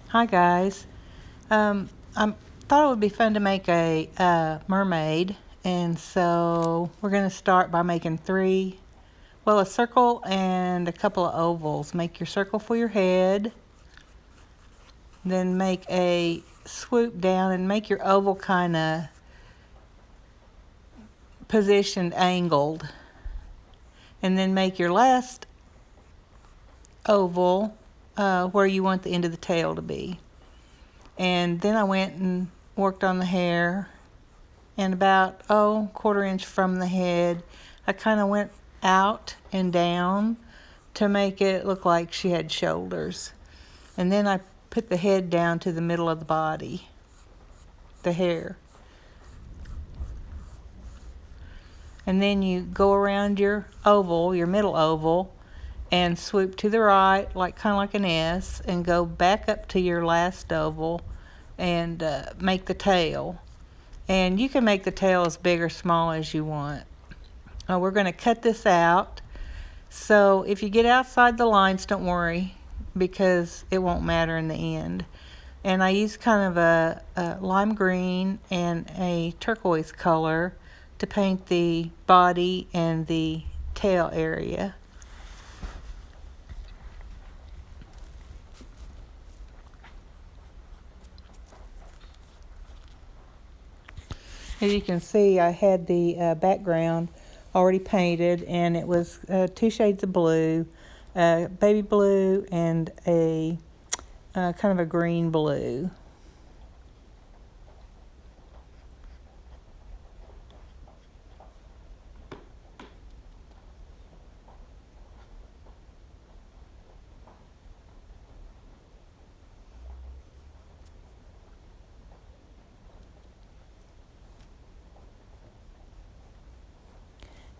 Hi guys. I thought it would be fun to make a mermaid, and so we're going to start by making a circle and a couple of ovals. Make your circle for your head, then make a swoop down and make your oval kind of positioned angled, and then make your last oval where you want the end of the tail to be. And then I went and worked on the hair, and about quarter inch from the head I kind of went out and down to make it look like she had shoulders, and then I put the head down to the middle of the body, the hair, and then you go around your oval, your middle oval, and swoop to the right like kind of like an S, and go back up to your last oval and make the tail. And you can make the tail as big or small as you want. We're going to cut this out. So if you get outside the lines, don't worry, because it won't matter in the end. And I use kind of a lime green and a turquoise color to paint the body and the tail area. As you can see, I had the background already painted, and it was 2 shades of blue, baby blue and a kind of a green blue.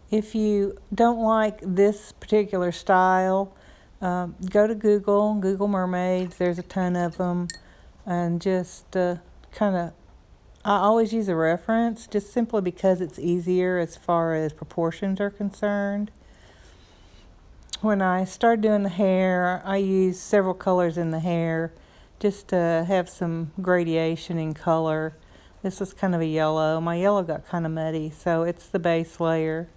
If you don't like this particular style, go to Google mermaids. There's a ton of them, and just kind of, I always use a reference just simply because it's easier as far as proportions are concerned. When I started doing the hair, I used several colors in the hair just to have some gradation in color. This was kind of a yellow. My yellow got kind of muddy, so it's the base layer.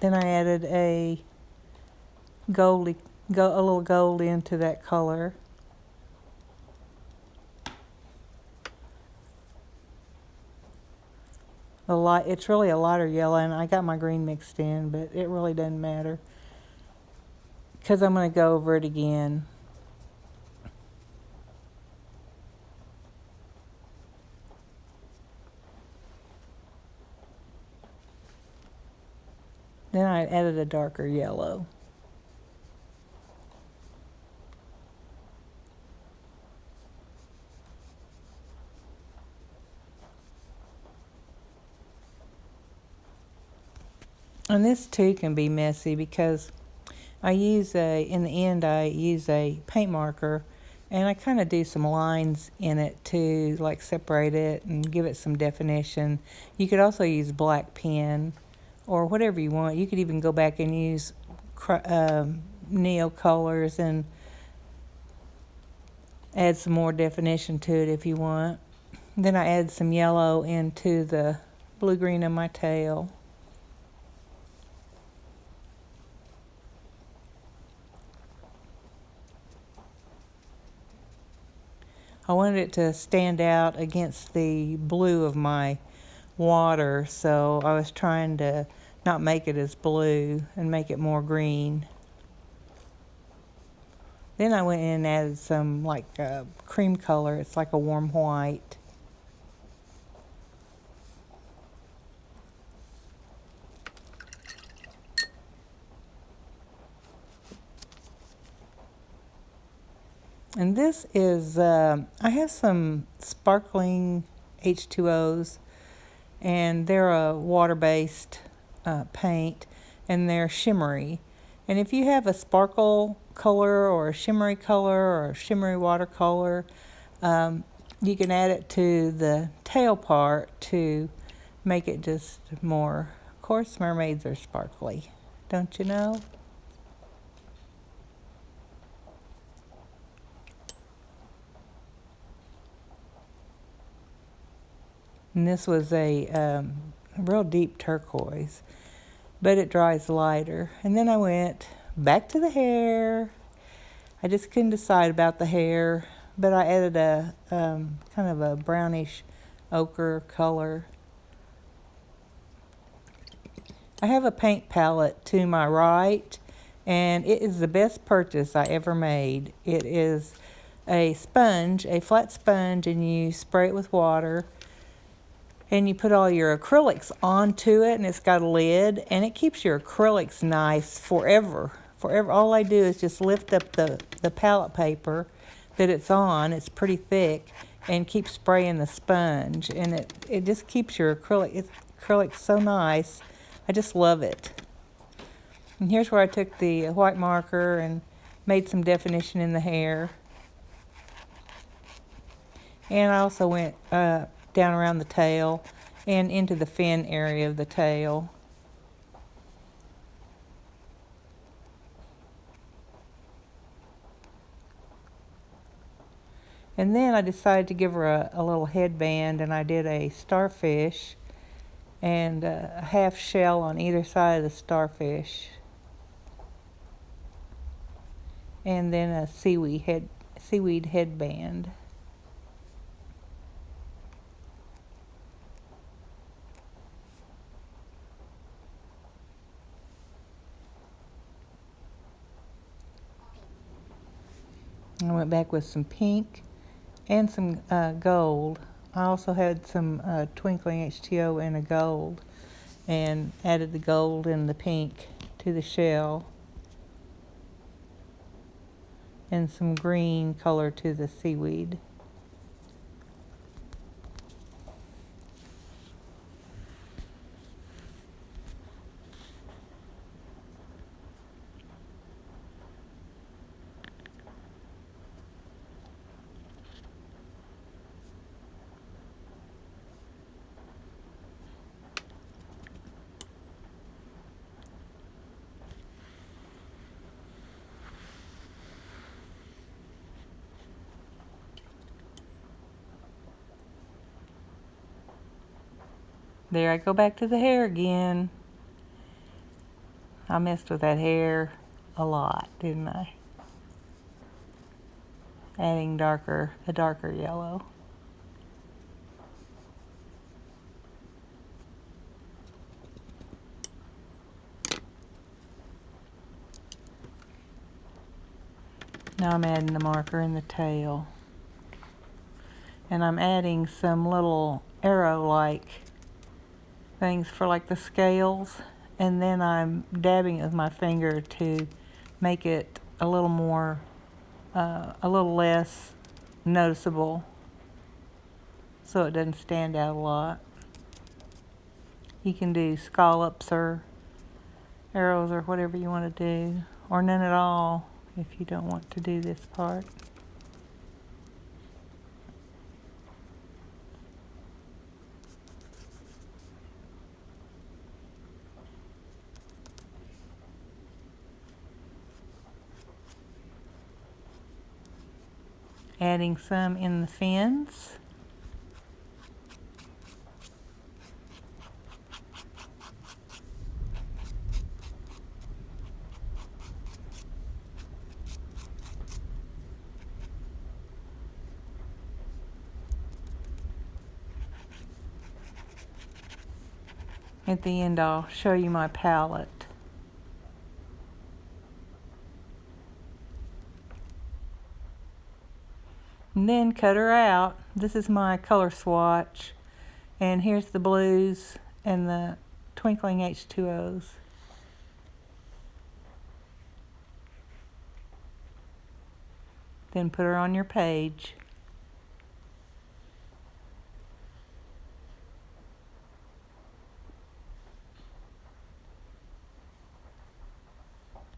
Then I added a little gold into that color. It's really a lighter yellow, and I got my green mixed in, but it really doesn't matter because I'm going to go over it again. Then I added a darker yellow. And this too can be messy because in the end I use a paint marker, and I kind of do some lines in it to like separate it and give it some definition. You could also use black pen or whatever you want. You could even go back and use neo colors and add some more definition to it if you want. Then I add some yellow into the blue-green of my tail. I wanted it to stand out against the blue of my water, so I was trying to not make it as blue and make it more green. Then I went in and added some like cream color. It's like a warm white. And this is, I have some sparkling H2Os, and they're a water-based paint, and they're shimmery. And if you have a sparkle color or a shimmery color or a shimmery watercolor, you can add it to the tail part to make it just more. Of course, mermaids are sparkly, don't you know? And this was a real deep turquoise, but it dries lighter. And then I went back to the hair. I just couldn't decide about the hair, but I added a kind of a brownish ochre color. I have a paint palette to my right, and it is the best purchase I ever made. It is a sponge, a flat sponge, and you spray it with water, and you put all your acrylics onto it, and it's got a lid, and it keeps your acrylics nice forever. All I do is just lift up the palette paper that it's on. It's pretty thick, and keep spraying the sponge, and it just keeps your acrylic so nice. I just love it. And here's where I took the white marker and made some definition in the hair. And I also went down around the tail and into the fin area of the tail. And then I decided to give her a little headband, and I did a starfish and a half shell on either side of the starfish. And then a seaweed headband. I went back with some pink and some gold. I also had some twinkling H2O and a gold, and added the gold and the pink to the shell, and some green color to the seaweed. There I go back to the hair again. I messed with that hair a lot, didn't I? Adding a darker yellow. Now I'm adding the marker in the tail. And I'm adding some little arrow-like things for like the scales, and then I'm dabbing it with my finger to make it a little more, a little less noticeable, so it doesn't stand out a lot. You can do scallops or arrows or whatever you want to do, or none at all if you don't want to do this part. Adding some in the fins. At the end, I'll show you my palette. And then cut her out. This is my color swatch. And here's the blues and the twinkling H2Os. Then put her on your page.